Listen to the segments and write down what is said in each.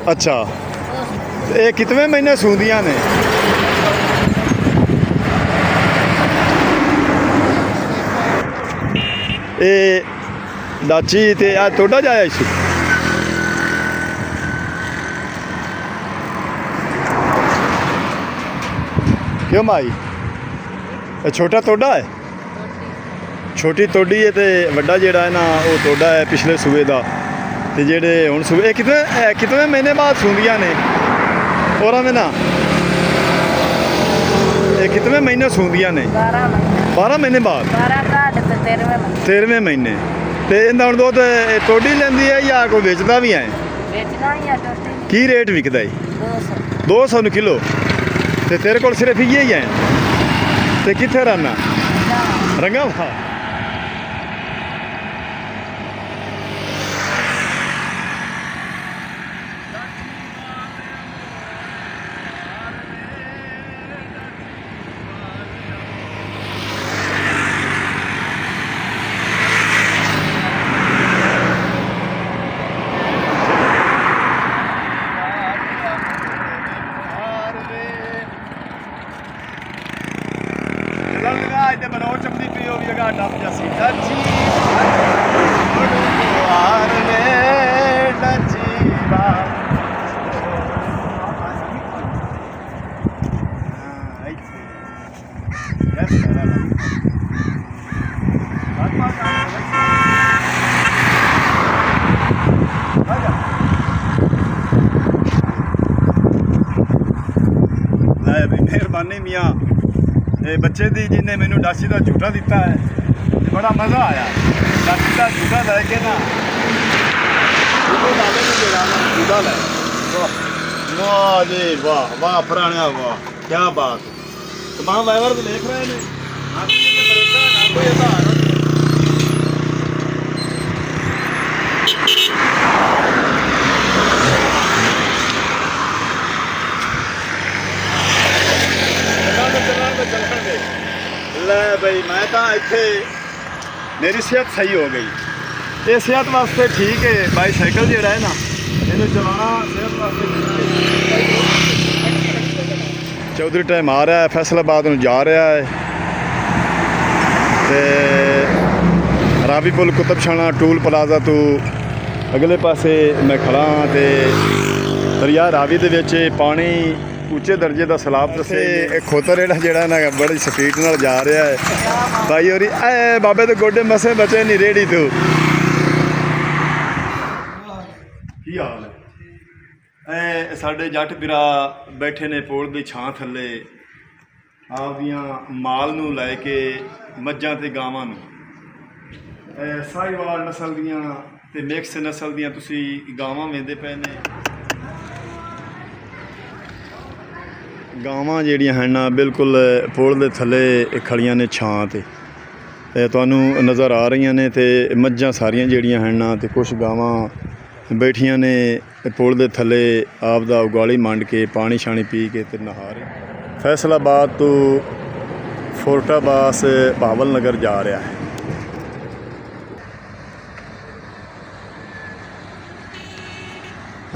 अच्छा, ये कितने महीने सूंदियां ने? ये दाची ते आ तोड़ा जाया इस क्यों माई? छोटा तोड़ा है, छोटी तोड़ी है, तो वड्डा जेड़ा है ना वो तोड़ा है पिछले सूबे का। तो जेडे हुण सूबे कितने महीने बाद सूंदियां ने और में ना? ये कितने महीने सूंदियां ने? 12 महीने बाद, 13वें महीने। तो इनका हुण दुद्ध तोड़ी लैंदी है या कोई बेचता भी है? की रेट विकदा है? 200 किलो। तो तेरे को सिर्फ इयै ही है? तो कित्थे रहना? रंगा खा। बनाओ चपली पियो भी अगर डब जैसी डची बार में डची बार मेहरबानी मियाँ बच्चे दी जिन्हें मैनू डासी का झूठा दिता है, बड़ा मज़ा आया डासी का झूठा लैके ना झूठा लै। वाह जी वाह वाह पुराने वाह क्या बात। तमाम ड्राइवर तो देख रहे हैं ना कोई आधार ले बई मैं तो इत्थे मेरी सेहत सही हो गई। ये सेहत वास्ते ठीक है, बाईसाइकिल जोड़ा है ना इन्हें चलाना सेहत वास्ते ठीक है। चौधरी टाइम आ रहा है, फैसलाबाद में जा रहा है। तो रावी पुल कुतुबशाना टूल प्लाजा तो अगले पासे मैं खड़ा हाँ। तो दरिया रावी दे विच पानी उच्चे दर्जे का सैलाब दसे खोतर जोड़ा ना बड़ी स्पीड नाल जा रहा है। भाई होरी ए बाबे तो गोडे मसे बचे नहीं रेड़ी तू की हाल है? साडे जट बिरा बैठे ने पोल की छां थले आपदियां माल नूं लैके मज्जां ते गावां नूं साहिवाल नस्ल दियां ते मिक्स नस्ल दियां तुसी गावां वेंदे पे ने। गावां ਜਿਹੜੀਆਂ हैं ना बिल्कुल पुल ਦੇ ਥੱਲੇ ਖੜੀਆਂ ਨੇ ਛਾਂ ਤੇ ਤੁਹਾਨੂੰ ਨਜ਼ਰ ਆ ਰਹੀਆਂ ਨੇ। ਤੇ ਮੱਝਾਂ ਸਾਰੀਆਂ ਜਿਹੜੀਆਂ हैं ना ਤੇ ਕੁਝ ਗਾਵਾਂ ਬੈਠੀਆਂ ਨੇ ਪੁਲ ਦੇ ਥੱਲੇ ਆਪ ਦਾ ਉਗਾਲੀ ਮੰਡ ਕੇ ਪਾਣੀ ਛਾਣੀ ਪੀ ਕੇ ਤੇ ਨਹਾ ਰਹੇ। ਫੈਸਲਾਬਾਦ ਤੋਂ ਫੋਰਟਾਬਾਸ ਭਾਵਲ ਨਗਰ ਜਾ ਰਿਹਾ ਹੈ।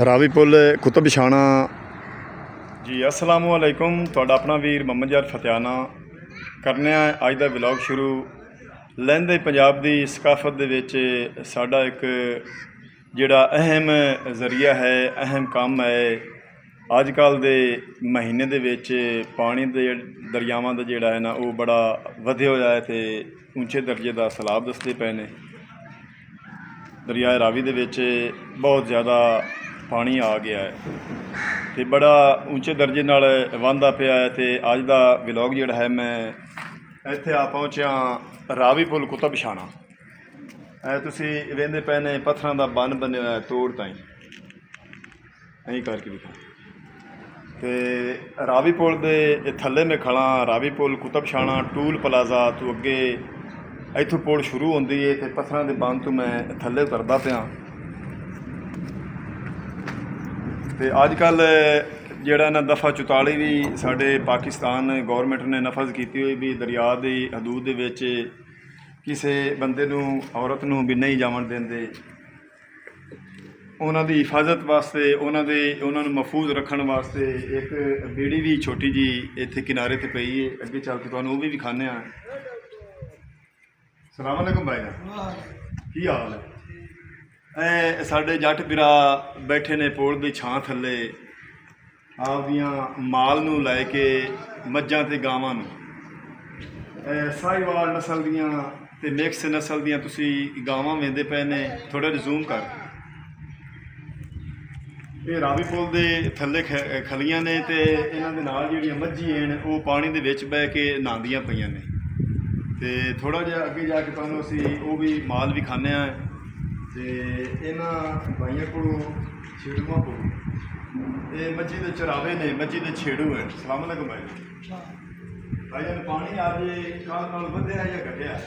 ਰਾਵੀ ਪੁਲ ਕੁਤਬਸ਼ਾਨਾ जी अस्सलाम वालेकुम। तुहाडा अपना वीर मोहम्मद यार फतियाना करने अज का व्लॉग शुरू। लहंदे पंजाब की सकाफत दे विच साडा एक जिहड़ा अहम जरिया है, अहम काम है। अजकल दे महीने दे विच पानी दे दरियावां दा जिहड़ा है ना वो बड़ा वधिया होया है ते ऊंचे दर्जे का सैलाब दसदे पे ने। दरिया रावी दे विच बहुत ज़्यादा पानी आ गया है तो बड़ा ऊंचे दर्जे नाल वधदा पिया है। तो अज का व्लॉग जिहड़ा है मैं इत्थे आ पहुँचा रावी पुल कुतुबशाना। तुसी वेंदे पे ने पत्थरां दा बन बने होया तोड़ ताईं ऐं करके दिखा। तो रावी पुल दे थल्ले में खड़ा। रावी पुल कुतुबशाना टूल प्लाजा तो अगे इत्थों पुल शुरू होंदी है तो पत्थरां दे बन तो मैं थल्ले उतरदा पिया। तो अजकल जिहड़ा ना दफ़ा 44 भी साडे पाकिस्तान गौरमेंट ने नफज की हुई भी दरिया की हदूद दे विच किसी बंदे नूं औरत नूं भी नहीं जावन देंदे। ਉਹਨਾਂ ਦੀ ਹਿਫਾਜ਼ਤ ਵਾਸਤੇ ਉਹਨਾਂ ਨੂੰ ਮਹਿਫੂਜ਼ ਰੱਖਣ ਵਾਸਤੇ ਇੱਕ ਬੇੜੀ ਵੀ ਛੋਟੀ ਜੀ ਇੱਥੇ ਕਿਨਾਰੇ ਤੇ ਪਈ ਹੈ। ਅੱਗੇ ਚੱਲ ਕੇ ਤੁਹਾਨੂੰ ਉਹ ਵੀ ਵਿਖਾਉਂਦੇ ਹਾਂ। ਸਲਾਮ ਅਲੈਕੁਮ ਭਾਈ ਜਾਨ, ਕੀ ਹਾਲ ਹੈ? ਇਹ ਸਾਡੇ ਜੱਟ ਵੀਰਾ ਬੈਠੇ ਨੇ ਪੋਲ ਦੀ ਛਾਂ ਥੱਲੇ, ਆਪਦੀਆਂ ਮਾਲ ਨੂੰ ਲੈ ਕੇ, ਮੱਝਾਂ ਤੇ ਗਾਵਾਂ ਨੂੰ। ਸਾਹੀਵਾਲ ਨਸਲ ਦੀਆਂ ਤੇ ਮਿਕਸ ਨਸਲ ਦੀਆਂ ਤੁਸੀਂ ਗਾਵਾਂ ਵੇਂਦੇ ਪਏ ਨੇ। ਥੋੜਾ ਰਿਜ਼ੂਮ ਕਰ। ਇਹ ਰਾਵੀ ਪੁਲ ਦੇ ਥੱਲੇ ਖਲੀਆਂ ਨੇ ਤੇ ਇਹਨਾਂ ਦੇ ਨਾਲ ਜਿਹੜੀਆਂ ਮੱਝੀਆਂ ਨੇ ਉਹ ਪਾਣੀ ਦੇ ਵਿੱਚ ਬਹਿ ਕੇ ਨਹਾਉਂਦੀਆਂ ਪਈਆਂ ਨੇ। ਤੇ ਥੋੜਾ ਜਿਹਾ ਅੱਗੇ ਜਾ ਕੇ ਤੁਹਾਨੂੰ ਅਸੀਂ ਉਹ ਵੀ ਮਾਲ ਵੀ ਖਾਂਦੇ ਹਾਂ। ਤੇ ਇਹਨਾਂ ਭਾਈਆਂ ਕੋਲੋਂ ਛੇੜੂਆਂ ਕੋਲ ਇਹ ਮੱਝੀ ਦੇ ਚਰਾਵੇ ਨੇ, ਮੱਝੀ ਦੇ ਛੇੜੂ ਹੈ। ਸਲਾਮ ਅਲੈਕੁਮ ਭਾਈ। ਭਾਈਆਂ ਨੂੰ ਪਾਣੀ ਅੱਜ ਕੱਲ੍ਹ ਨਾਲ ਵਧਿਆ ਜਾਂ ਘਟਿਆ?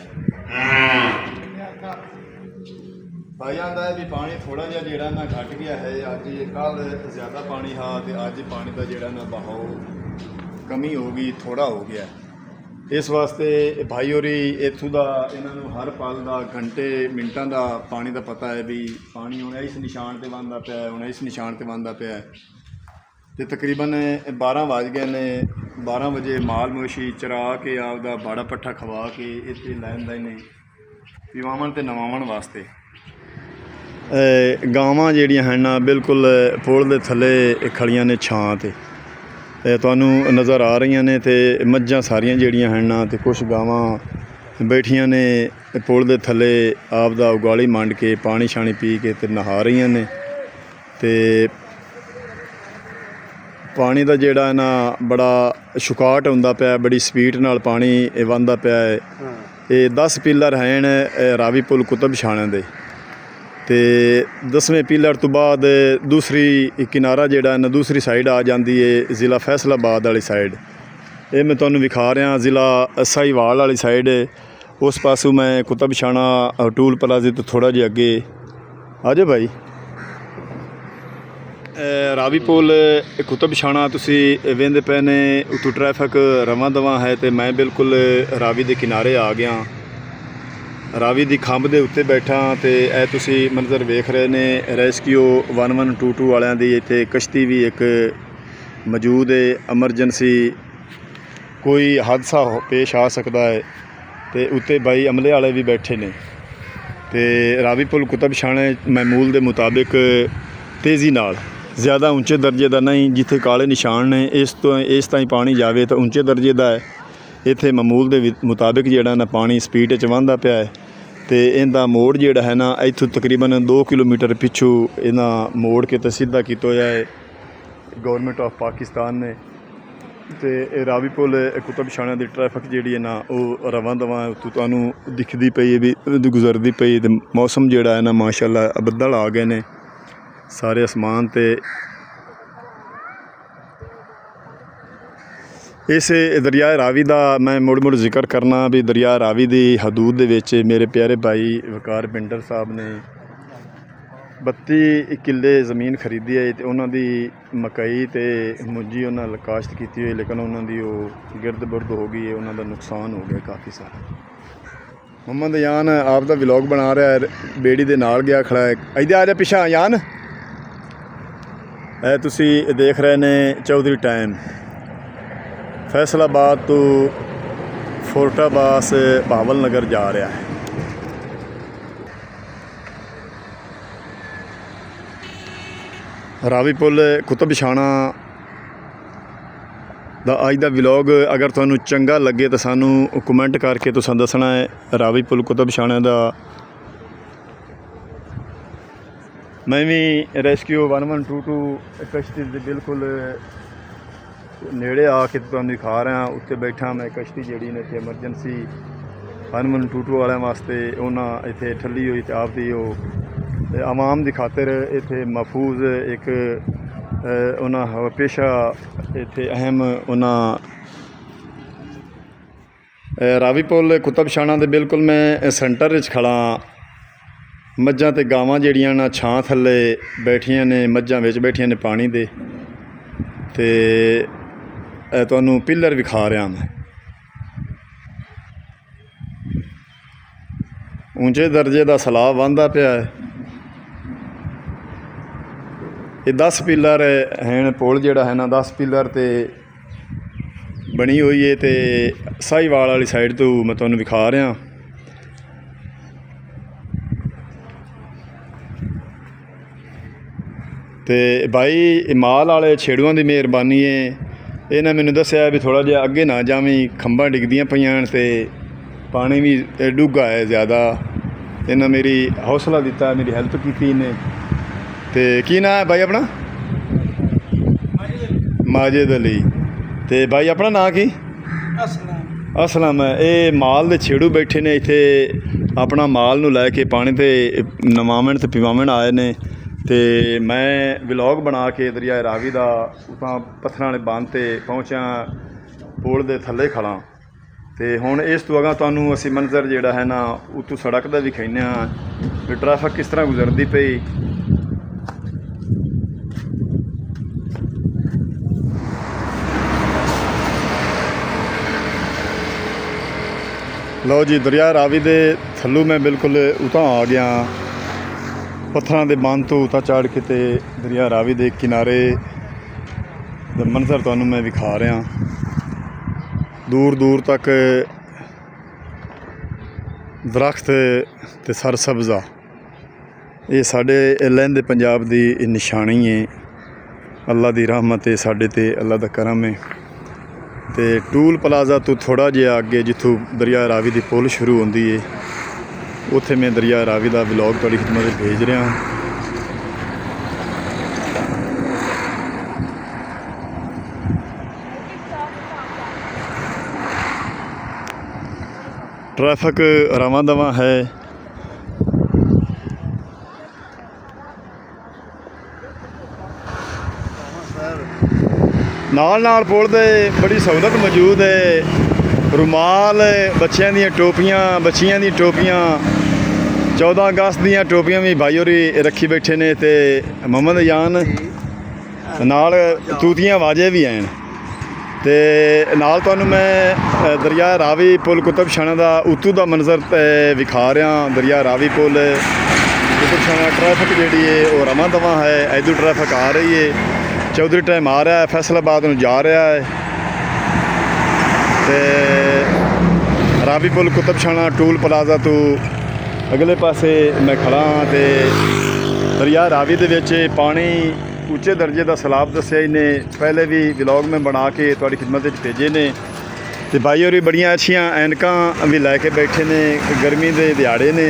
ਭਾਈਆਂ ਦਾ ਵੀ ਪਾਣੀ ਥੋੜ੍ਹਾ ਜਿਹਾ ਜਿਹੜਾ ਨਾ ਘਟ ਗਿਆ ਹੈ। ਅੱਜ ਕੱਲ੍ਹ ਜ਼ਿਆਦਾ ਪਾਣੀ ਹਾਂ ਤੇ ਅੱਜ ਪਾਣੀ ਦਾ ਜਿਹੜਾ ਨਾ ਬਹਾਓ ਕਮੀ ਹੋ ਗਈ, ਥੋੜ੍ਹਾ ਹੋ ਗਿਆ। ਇਸ ਵਾਸਤੇ ਭਾਈ ਹੋਰੀ ਇੱਥੋਂ ਦਾ ਇਹਨਾਂ ਨੂੰ ਹਰ ਪਲ ਦਾ ਘੰਟੇ ਮਿੰਟਾਂ ਦਾ ਪਾਣੀ ਦਾ ਪਤਾ ਹੈ ਵੀ ਪਾਣੀ ਹੁਣ ਇਸ ਨਿਸ਼ਾਨ 'ਤੇ ਬਣਦਾ ਪਿਆ, ਹੁਣ ਇਸ ਨਿਸ਼ਾਨ 'ਤੇ ਬਣਦਾ ਪਿਆ। ਅਤੇ ਤਕਰੀਬਨ 12 ਵੱਜ ਗਏ ਨੇ। 12 ਵਜੇ ਮਾਲ ਮਵੇਸ਼ੀ ਚਰਾ ਕੇ ਆਪਦਾ ਬਾੜਾ ਪੱਠਾ ਖਵਾ ਕੇ ਇੱਥੇ ਲੈਂਦੇ ਨੇ ਪੀਵਾਉਣ ਅਤੇ ਨਵਾਉਣ ਵਾਸਤੇ। ਗਾਵਾਂ ਜਿਹੜੀਆਂ ਹਨ ਬਿਲਕੁਲ ਪੁਲ ਦੇ ਥੱਲੇ ਖੜੀਆਂ ਨੇ ਛਾਂ 'ਤੇ, ਤੁਹਾਨੂੰ ਨਜ਼ਰ ਆ ਰਹੀਆਂ ਨੇ। ਅਤੇ ਮੱਝਾਂ ਸਾਰੀਆਂ ਜਿਹੜੀਆਂ ਹਨ ਅਤੇ ਕੁਛ ਗਾਵਾਂ ਬੈਠੀਆਂ ਨੇ ਪੁਲ ਦੇ ਥੱਲੇ, ਆਪਦਾ ਉਗਾਲੀ ਮੰਡ ਕੇ ਪਾਣੀ ਛਾਣੀ ਪੀ ਕੇ ਅਤੇ ਨਹਾ ਰਹੀਆਂ ਨੇ। ਅਤੇ ਪਾਣੀ ਦਾ ਜਿਹੜਾ ਨਾ ਬੜਾ ਸ਼ੁਕਾਟ ਹੁੰਦਾ ਪਿਆ, ਬੜੀ ਸਪੀਡ ਨਾਲ ਪਾਣੀ ਵਗਦਾ ਪਿਆ ਹੈ। ਇਹ 10 ਪਿੱਲਰ ਹਨ ਰਾਵੀ ਪੁਲ ਕੁਤਬ ਛਾਣਿਆਂ ਦੇ। ਅਤੇ 10ਵੇਂ ਪਿੱਲਰ ਤੋਂ ਬਾਅਦ ਦੂਸਰੀ ਕਿਨਾਰਾ ਜਿਹੜਾ ਨਾ ਦੂਸਰੀ ਸਾਈਡ ਆ ਜਾਂਦੀ ਹੈ, ਜ਼ਿਲ੍ਹਾ ਫੈਸਲਾਬਾਦ ਵਾਲੀ ਸਾਈਡ। ਇਹ ਮੈਂ ਤੁਹਾਨੂੰ ਵਿਖਾ ਰਿਹਾ ਜ਼ਿਲ੍ਹਾ ਸਾਹੀਵਾਲ ਵਾਲੀ ਸਾਈਡ। ਉਸ ਪਾਸੋਂ ਮੈਂ ਕੁਤਬ ਛਾਣਾ ਟੂਲ ਪਲਾਜ਼ੇ ਤੋਂ ਥੋੜ੍ਹਾ ਜਿਹਾ ਅੱਗੇ ਆ ਜਾਓ ਭਾਈ। ਰਾਵੀ ਪੁਲ ਕੁਤਬ ਛਾਣਾ ਤੁਸੀਂ ਵੇਂਦੇ ਪਏ ਨੇ, ਉੱਥੋਂ ਟ੍ਰੈਫਿਕ ਰਵਾਂ ਦਵਾਂ ਹੈ ਅਤੇ ਮੈਂ ਬਿਲਕੁਲ ਰਾਵੀ ਦੇ ਕਿਨਾਰੇ ਆ ਗਿਆ। ਰਾਵੀ ਦੀ ਖੰਭ ਦੇ ਉੱਤੇ ਬੈਠਾ ਅਤੇ ਇਹ ਤੁਸੀਂ ਮੰਜ਼ਰ ਵੇਖ ਰਹੇ ਨੇ ਰੈਸਕਿਊ 1122 ਵਾਲਿਆਂ ਦੀ ਇੱਥੇ ਕਸ਼ਤੀ ਵੀ ਇੱਕ ਮੌਜੂਦ ਹੈ। ਐਮਰਜੈਂਸੀ ਕੋਈ ਹਾਦਸਾ ਪੇਸ਼ ਆ ਸਕਦਾ ਹੈ ਅਤੇ ਉੱਤੇ ਬਾਈ ਅਮਲੇ ਵਾਲੇ ਵੀ ਬੈਠੇ ਨੇ। ਅਤੇ ਰਾਵੀ ਪੁਲ ਕੁਤਬ ਛਾਣੇ ਮਾਮੂਲ ਦੇ ਮੁਤਾਬਿਕ ਤੇਜ਼ੀ ਨਾਲ, ਜ਼ਿਆਦਾ ਉੱਚੇ ਦਰਜੇ ਦਾ ਨਹੀਂ। ਜਿੱਥੇ ਕਾਲੇ ਨਿਸ਼ਾਨ ਨੇ ਇਸ ਤਾਈਂ ਪਾਣੀ ਜਾਵੇ ਤਾਂ ਉੱਚੇ ਦਰਜੇ ਦਾ ਹੈ। ਇੱਥੇ ਮਾਮੂਲ ਦੇ ਮੁਤਾਬਿਕ ਜਿਹੜਾ ਨਾ ਪਾਣੀ ਸਪੀਡ 'ਚ ਵਹਿੰਦਾ ਪਿਆ ਹੈ। ਅਤੇ ਇਹਦਾ ਮੋੜ ਜਿਹੜਾ ਹੈ ਨਾ ਇੱਥੋਂ ਤਕਰੀਬਨ 2 ਕਿਲੋਮੀਟਰ ਪਿੱਛੋਂ ਇਹਨਾਂ ਮੋੜ ਕੇ ਤਾਂ ਸਿੱਧਾ ਕੀਤਾ ਹੋਇਆ ਹੈ ਗੌਰਮੈਂਟ ਆਫ ਪਾਕਿਸਤਾਨ ਨੇ। ਅਤੇ ਇਹ ਰਾਵੀ ਪੁਲ ਕੁਤਬ ਛਾਣਿਆਂ ਦੀ ਟ੍ਰੈਫਿਕ ਜਿਹੜੀ ਹੈ ਨਾ ਉਹ ਰਵਾਂ ਦਵਾਂ ਉੱਤੋਂ ਤੁਹਾਨੂੰ ਦਿਖਦੀ ਪਈ ਹੈ ਵੀ ਗੁਜ਼ਰਦੀ ਪਈ। ਅਤੇ ਮੌਸਮ ਜਿਹੜਾ ਹੈ ਨਾ ਮਾਸ਼ਾਅੱਲਾ ਬੱਦਲ ਆ ਗਏ ਨੇ ਸਾਰੇ ਅਸਮਾਨ 'ਤੇ। ਇਸ ਦਰਿਆ ਰਾਵੀ ਦਾ ਮੈਂ ਮੁੜ ਜ਼ਿਕਰ ਕਰਨਾ ਵੀ ਦਰਿਆ ਰਾਵੀ ਦੀ ਹਦੂਦ ਦੇ ਵਿੱਚ ਮੇਰੇ ਪਿਆਰੇ ਭਾਈ ਵਕਾਰ ਪਿੰਡਰ ਸਾਹਿਬ ਨੇ 32 ਕਿੱਲੇ ਜ਼ਮੀਨ ਖਰੀਦੀ ਹੈ। ਅਤੇ ਉਹਨਾਂ ਦੀ ਮਕਈ ਅਤੇ ਮੁੰਜੀ ਉਹਨਾਂ ਕਾਸ਼ਤ ਕੀਤੀ ਹੋਈ, ਲੇਕਿਨ ਉਹਨਾਂ ਦੀ ਉਹ ਗਿਰਦ ਬੁਰਦ ਹੋ ਗਈ ਹੈ, ਉਹਨਾਂ ਦਾ ਨੁਕਸਾਨ ਹੋ ਗਿਆ ਕਾਫੀ ਸਾਰਾ। ਮੁਹੰਮਦ ਯਾਨ ਆਪ ਦਾ ਵਲੋਗ ਬਣਾ ਰਿਹਾ ਹੈ, ਬੇੜੀ ਦੇ ਨਾਲ ਗਿਆ ਖੜਾ ਹੈ। ਇੱਧਰ ਆ ਜਾ ਪਿੱਛਾ ਯਾਨ। ਇਹ ਤੁਸੀਂ ਦੇਖ ਰਹੇ ਨੇ ਚੌਧਰੀ ਟਾਈਮ ਫੈਸਲਾਬਾਦ ਤੋਂ ਫੋਰਟਾਬਾਸ ਭਾਵਲ ਨਗਰ ਜਾ ਰਿਹਾ ਹੈ। ਰਾਵੀ ਪੁਲ ਕੁਤਬ ਛਾਣਾ ਦਾ ਅੱਜ ਦਾ ਵਲੋਗ ਅਗਰ ਤੁਹਾਨੂੰ ਚੰਗਾ ਲੱਗੇ ਤਾਂ ਸਾਨੂੰ ਕਮੈਂਟ ਕਰਕੇ ਤੁਸੀਂ ਦੱਸਣਾ ਹੈ। ਰਾਵੀ ਪੁਲ ਕੁਤਬ ਛਾਣਾ ਦਾ ਮੈਂ ਵੀ ਰੈਸਕਿਊ 1122 ਕਸ਼ਤੀ ਦੇ ਬਿਲਕੁਲ ਨੇੜੇ ਆ ਕੇ ਤੁਹਾਨੂੰ ਦਿਖਾ ਰਿਹਾ। ਉੱਤੇ ਬੈਠਾ ਮੈਂ ਕਸ਼ਤੀ ਜਿਹੜੀ ਨੇ ਇੱਥੇ ਐਮਰਜੈਂਸੀ 1122 ਵਾਲਿਆਂ ਵਾਸਤੇ ਉਹਨਾਂ ਇੱਥੇ ਠੱਲੀ ਹੋਈ ਅਤੇ ਆਪਦੀ ਉਹ ਆਵਾਮ ਦੀ ਖਾਤਰ ਇੱਥੇ ਮਹਿਫੂਜ਼ ਇੱਕ ਉਹਨਾਂ ਪੇਸ਼ਾ ਇੱਥੇ ਅਹਿਮ ਉਹਨਾਂ ਰਾਵੀ ਪੁਲ ਕੁਤਬ ਛਾਣਾ ਦੇ ਬਿਲਕੁਲ ਮੈਂ ਸੈਂਟਰ ਵਿੱਚ ਖੜ੍ਹਾ। ਮੱਝਾਂ ਅਤੇ ਗਾਵਾਂ ਜਿਹੜੀਆਂ ਨਾ ਛਾਂ ਥੱਲੇ ਬੈਠੀਆਂ ਨੇ, ਮੱਝਾਂ ਵਿੱਚ ਬੈਠੀਆਂ ਨੇ ਪਾਣੀ ਦੇ। ਅਤੇ ਤੁਹਾਨੂੰ ਪਿੱਲਰ ਵਿਖਾ ਰਿਹਾ ਮੈਂ। ਉੱਚੇ ਦਰਜੇ ਦਾ ਸੈਲਾਬ ਆਉਂਦਾ ਪਿਆ ਹੈ। ਇਹ 10 ਪਿਲਰ हैं पुल जिहड़ा है ना 10 पिलर ते बनी हुई है। तो साहिवाल वाली साइड तो मैं तुहानूं विखा रहा। तो भाई माल वाले छेड़ूआं दी मेहरबानी है, इन्हें मैनूं दस्सिया भी थोड़ा जिहा अगे ना जावीं, खंभां डिगदियां पईआं ते पानी भी डूंगा है ज़्यादा। इन्हें मेरी हौसला दिता, मेरी हेल्प की इन्हें। तो की नाम है भाई अपना? माजिद अली। तो भाई अपना नाम की? असलम। ये माल दे छेड़ू बैठे ने इत्थे, अपना माल नूं लैके पानी ते नवावण ते पिवावण आए ने। तो मैं व्लॉग बना के दरिया रावी दा उतां पत्थरां वाले बंद ते पहुंचा, पुल दे थल्ले खड़ा। तो हुण इस तो अगां तुहानूं असीं मंजर जिहड़ा है ना उत्तों सड़क दा विखाइने भी ट्रैफिक किस तरह गुजरदी पई। लो जी, दरिया रावी दे थल्लों मैं बिल्कुल उतां आ गया, पत्थरां दे बंद तो उतां चढ़ के ते दरिया रावी दे किनारे दा मंजर तुहानूं मैं विखा रहा। दूर दूर तक दरख्त ते सरसब्ज़ा, ये साडे लहंदे पंजाब दी निशानी है। अल्लाह दी रहमत है साडे ते, अल्लाह दा करम है। तो टूल प्लाजा तो थोड़ा जिहा अगे जिथों दरिया रावी दी पुल शुरू होंदी है, उत्थे मैं दरिया रावी दा व्लॉग तुहाडी खिदमत भेज रहा। ट्रैफिक रवां दवां है। नाल पुल दे बड़ी सहूलत मौजूद है। रुमाल, बच्चों दी टोपियां, बच्चियां दी टोपियां, 14 अगस्त दी टोपियां भी भाई होरी रखी बैठे ने। ते मोहम्मद यान नाल तूतियां वाजे भी हैं। तो नाल तुहानूं मैं दरिया रावी पुल कुतुबशाना दा उत्तों दा मंजर विखा रहा। दरिया रावी पुल कुतुबशाना ट्रैफिक जिहड़ी है वो रवां दवां है। इधर ट्रैफिक आ रही है, चौधरी टाइम आ रहा है, फैसलाबाद नूं जा रहा है। तो रावी पुल कुतुबशाना टूल प्लाजा तो अगले पासे मैं खड़ा हाँ। तो दरिया रावी दे विच पानी उच्चे दर्जे का सैलाब दस्सिया इन्हें, पहले भी व्लॉग में बना के तुहाडी खिदमत भेजे ने। तो भाई होरी बड़ियां अच्छियां ऐनकां भी लैके बैठे ने, गर्मी के दिहाड़े ने।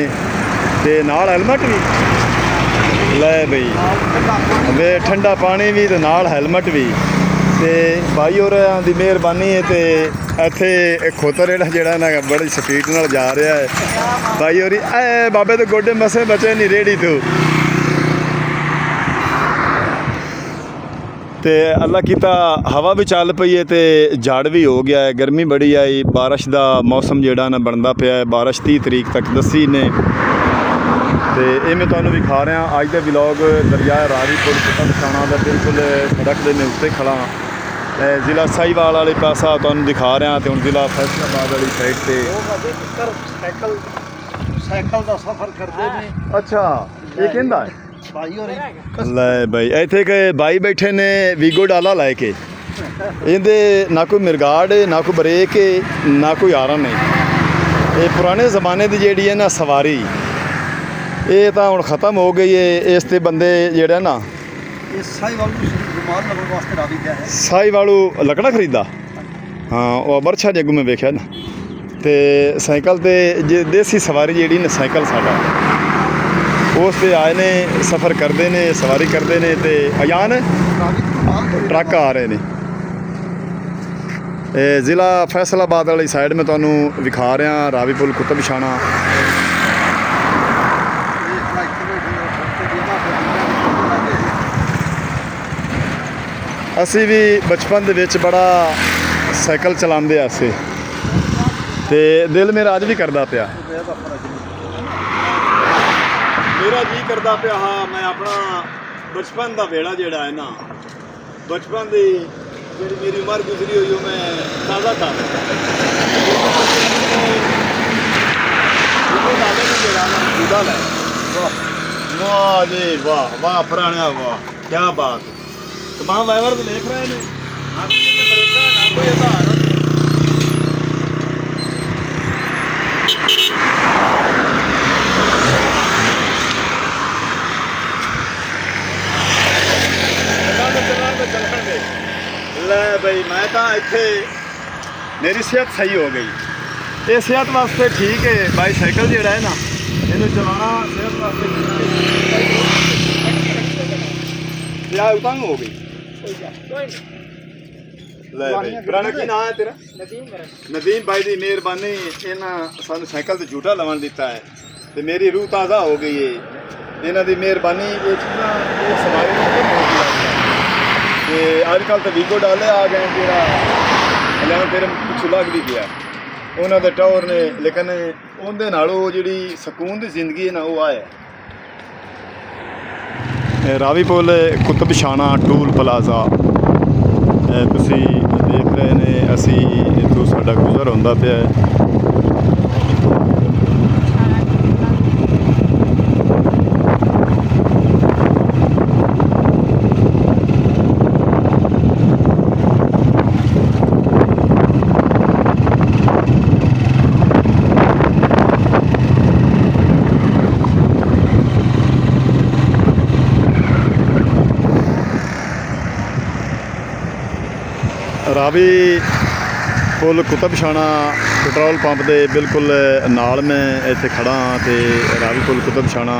तो नाल हैलमट भी लै बई, वे ठंडा पानी भी तो नाल हैलमट भी। तो भाई होरां दी मेहरबानी है। तो इत्थे खोतर जिहड़ा ना बड़ी स्पीड नाल जा रहा है। भाई होरी ए बाबे तो गोडे मसे बचे नहीं रेड़ी तो। तो अल्लाह कीता हवा भी चल पई है, तो जड़ भी हो गया है, गर्मी बड़ी आई, बारिश का मौसम जिहड़ा ना बनता पिया है। बारिश 30 तरीक तक दसी ने। तो ये मैं तुहानूं विखा रहा अज का व्लॉग दरिया रावी पुल कुतुबशाना दा बिल्कुल सड़क के मैं उत्ते खड़ा। जिला साहिवाल वाले पासा तुहानूं दिखा रहा। तो हुण जिला फैसलाबाद वाली साइड से साइकिल का सफ़र करते हैं। अच्छा, ये कहंदा है लै भाई इत्थे के भाई बैठे ने वीगो डाला लैके, इहदे ना कोई मिरगाड़ ना कोई ब्रेक ना कोई आरन नहीं। ये पुराने ज़माने की जिहड़ी है ना सवारी, ये तो हुण ख़त्म हो गई है। इस ते बंदे जिहड़ा ना साहिवालू लकड़ा खरीदा, हाँ वो बरछा जग्गू में वेख्या ना। तो साइकिल ते देसी सवारी जिहड़ी ना साइकिल साडा उस ते आए ने, सफ़र करते हैं, सवारी करते हैं। तो अजान ट्रक आ रहे हैं। ज़िला फैसलाबाद वाली साइड में तुहानूं विखा रहा रावी पुल कुतुबशाना। असी भी बचपन दे विच बड़ा साइकिल चलाते असे, तो दिल मेरा अज भी करता पिया, मेरा जी करता पिया। हाँ मैं अपना बचपन का वेड़ा जिहड़ा है ना, बचपन की जी मेरी उम्र गुजरी हुई मैं ताज़ा कर वाह जी वाह वाह पुराने वाह क्या बात है। तमाम ड्राइवर तो देख रहे हैं ना कोई ब्रेकर ना कोई आधार। ले भाई मैं तो इतने मेरी सेहत सही हो गई। ये सेहत वास्ते ठीक है बाईसाइकिल जो है ना इन्हें चलाना सेहत वास्ते उतंग हो गई। ले भाई पुराना की नाम है तेरा? नदीम भाई की मेहरबानी इन्होंने सानू साइकिल से झूठा लवन दिता है तो मेरी रूह ताज़ा हो गई है। इन्हों की मेहरबानी ये चीज़ा ये समाज ते अजकल तो वीगो डाले आ गए जोड़ा अलियां फिर पिछू लग भी गया उन्होंने टॉवर ने लेकिन उनके नालों जी सकून की जिंदगी है ना वो आए। रावी पुल कुतुबशाना टूल प्लाजा तुसी देख रहे ने असी इतों साडा गुजर होंदा पिया है। रावी पुल कुतुबशाना पेट्रोल पंप के बिल्कुल नाल मैं इत्थे खड़ा हाँ तो रावी पुल कुतुबशाना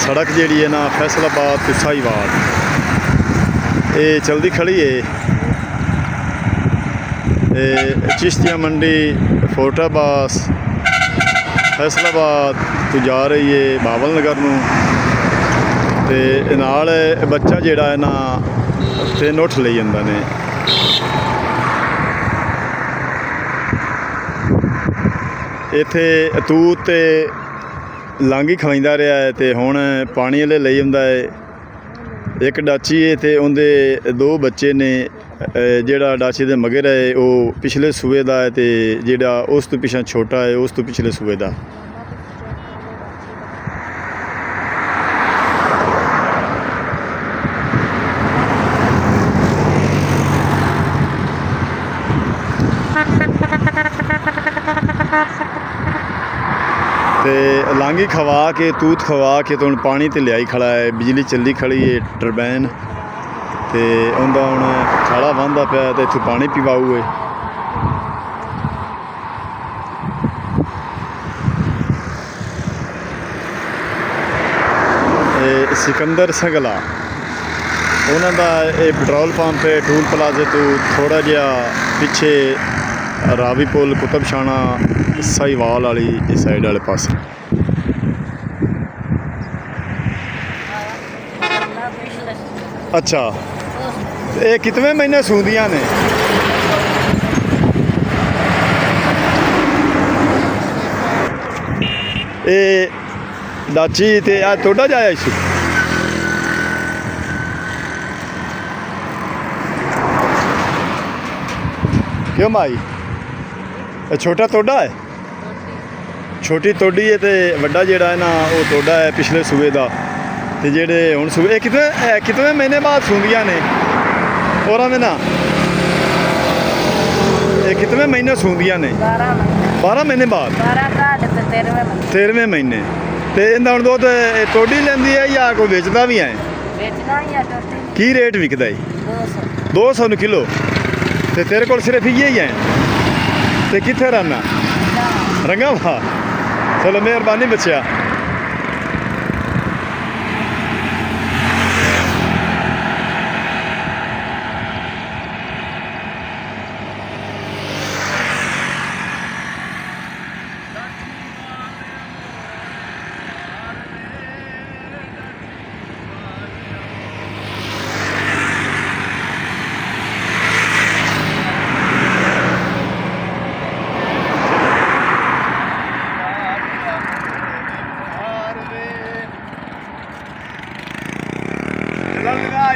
सड़क जी है ना फैसलाबाद तो साहीवाल ये चलती खड़ी है। चिश्तिया मंडी फोर्टाबास फैसलाबाद तो जा रही है बावल नगर नूं ते नाल बच्चा जिहड़ा है ना 3 उठ ले जांदा ने। इत्थे अतूत ते लांघी खवाइंदा रहा है तो हुण पानी वाले ले आउंदा है। एक डाची है तो उनके 2 बच्चे ने जिहड़ा डाची दे मगर है वो पिछले सूबे दा है तो जिहड़ा उस तो पिछा छोटा है उस तो पिछले सूबे दा। ते लांघी खवा के तूत खवा के तो हुण पानी तो लियाई खड़ा है बिजली चली खड़ी है टरबैन तो उनका हुण खाला बंदा पिया तो इत्थों पानी पिवाऊ है। सिकंदर संगला उन्हों का ये पेट्रोल पंप है टूल प्लाजे तो थोड़ा जिहा पिछे रावी पुल कुतुबशाना साहीवाल वाली इस साइड वाले पास। अच्छा ये कितने महीने सूंदियां ने? ये डाची ते आ तोड़ा जाया इस क्यों माई छोटा तोड़ा है छोटी तोड़ी है तो वड्डा जिहड़ा है ना वो तोड़ा है पिछले सूबे का तो जेडे हुण सूबे कितने महीने बाद सूंदियां ने और में ना ये कितने महीने सूंदियां ने? 12 महीने बाद 13वें महीने तो इनका हुण दुध तोड़ी लेंदी है या कोई बेचता भी है? की रेट विकदा है? 200 किलो तो तेरे को सिर्फ ये ही है तो कित्थे रहना? रंगा वाह चलो मेहरबानी बच्चा।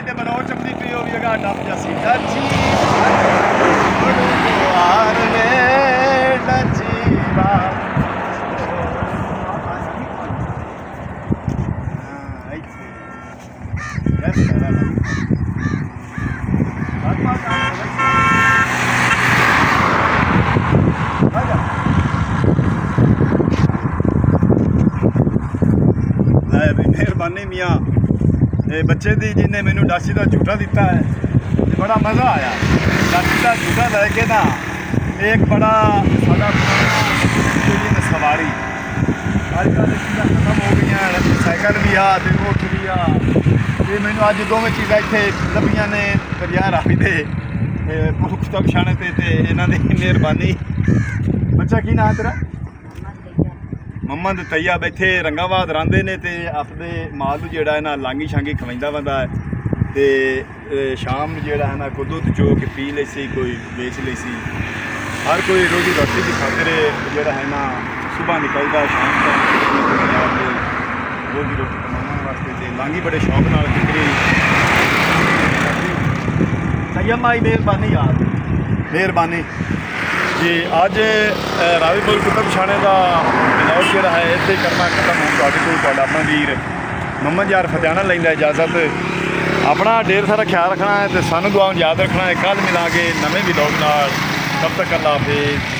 ਤੇ ਬਣਾਓ ਚੰਦੀ ਪੀਓ ਵੀ ਅਗਾ ਡੱਬ ਜਾਸੀ ਡੱਚੀ ਵਾਰ ਵੇ ਡੱਚੀ ਵਾਰ ਮਿਹਰਬਾਨੀ ਮੀਆਂ ਇਹ ਬੱਚੇ ਦੀ ਜਿਹਨੇ ਮੈਨੂੰ ਡਾਸੀ ਦਾ ਝੂਟਾ ਦਿੱਤਾ ਹੈ ਤੇ ਬੜਾ ਮਜ਼ਾ ਆਇਆ। ਡਾਸੀ ਦਾ ਝੂਟਾ ਲੈ ਕੇ ਨਾ ਇੱਕ ਬੜਾ ਸਾਡਾ ਸਵਾਰੀ ਅੱਜ ਕੱਲ੍ਹ ਚੀਜ਼ਾਂ ਖਤਮ ਹੋ ਗਈਆਂ, ਸਾਈਕਲ ਵੀ ਆ ਤੇ ਉੱਠ ਵੀ ਆ ਤੇ ਮੈਨੂੰ ਅੱਜ ਦੋਵੇਂ ਚੀਜ਼ਾਂ ਇੱਥੇ ਲੱਭੀਆਂ ਨੇ ਦਰਿਆ ਰਾਵੀ ਦੇ ਮੁੱਖ ਤਬਸ਼ਾਣੇ ਤੇ ਇਹਨਾਂ ਦੀ ਮਿਹਰਬਾਨੀ। ਬੱਚਾ ਕੀ ਨਾਂ ਤੇਰਾ? ਮੰਮਾ ਦੇ ਤਈਆ ਬੈਠੇ ਰੰਗਾਬਾਦ ਰਹਿੰਦੇ ਨੇ ਤੇ ਆਪਣੇ ਮਾਲ ਨੂੰ ਜਿਹੜਾ ਹੈ ਨਾ ਲਾਂਗੀ ਛਾਂਗੀ ਖਵਾਉਂਦਾ ਬੰਦਾ ਹੈ ਤੇ ਸ਼ਾਮ ਨੂੰ ਜਿਹੜਾ ਹੈ ਨਾ ਕੋਈ ਦੁੱਧ ਚੋ ਕੇ ਪੀ ਲਈ ਸੀ, ਕੋਈ ਵੇਚ ਲਈ ਸੀ। ਹਰ ਕੋਈ ਰੋਜੀ ਰੋਟੀ ਦੀ ਖਾਤਰ ਜਿਹੜਾ ਹੈ ਨਾ ਸੁਬਾਹ ਨਿਕਲਦਾ ਸ਼ਾਮ ਤੱਕ ਰੋਜੀ ਰੋਟੀ ਕਮਾਉਣ ਵਾਸਤੇ ਤੇ ਲਾਂਗੀ ਬੜੇ ਸ਼ੌਕ ਨਾਲ ਕਿਕਰੀ ਤਈਆ ਮਾਈ ਮਿਹਰਬਾਨੀ ਯਾਰ ਮਿਹਰਬਾਨੀ ਜੀ। ਅੱਜ ਰਾਵੀਪੁਰ ਕੁਤਬਸ਼ਾਨੇ ਦਾ ਬਲੌਗ ਜਿਹੜਾ ਹੈ ਇੱਥੇ ਕਰਨਾ ਖਤਮ ਹੋਣ ਤੁਹਾਡੇ ਕੋਲ ਤੁਹਾਡਾ ਆਪਣਾ ਵੀਰ ਮੁਹੰਮਦ ਯਾਰ ਫਤਿਆਣਾ ਲੈਂਦਾ ਇਜਾਜ਼ਤ। ਆਪਣਾ ਢੇਰ ਸਾਰਾ ਖਿਆਲ ਰੱਖਣਾ ਹੈ ਤੇ ਸਾਨੂੰ ਦੁਆਵਾਂ ਯਾਦ ਰੱਖਣਾ ਹੈ। ਕੱਲ੍ਹ ਮਿਲਾਂਗੇ ਨਵੇਂ ਵਲੌਗ ਨਾਲ। ਤਬ ਤੱਕ ਅੱਲਾ ਹਾਫਿਜ਼।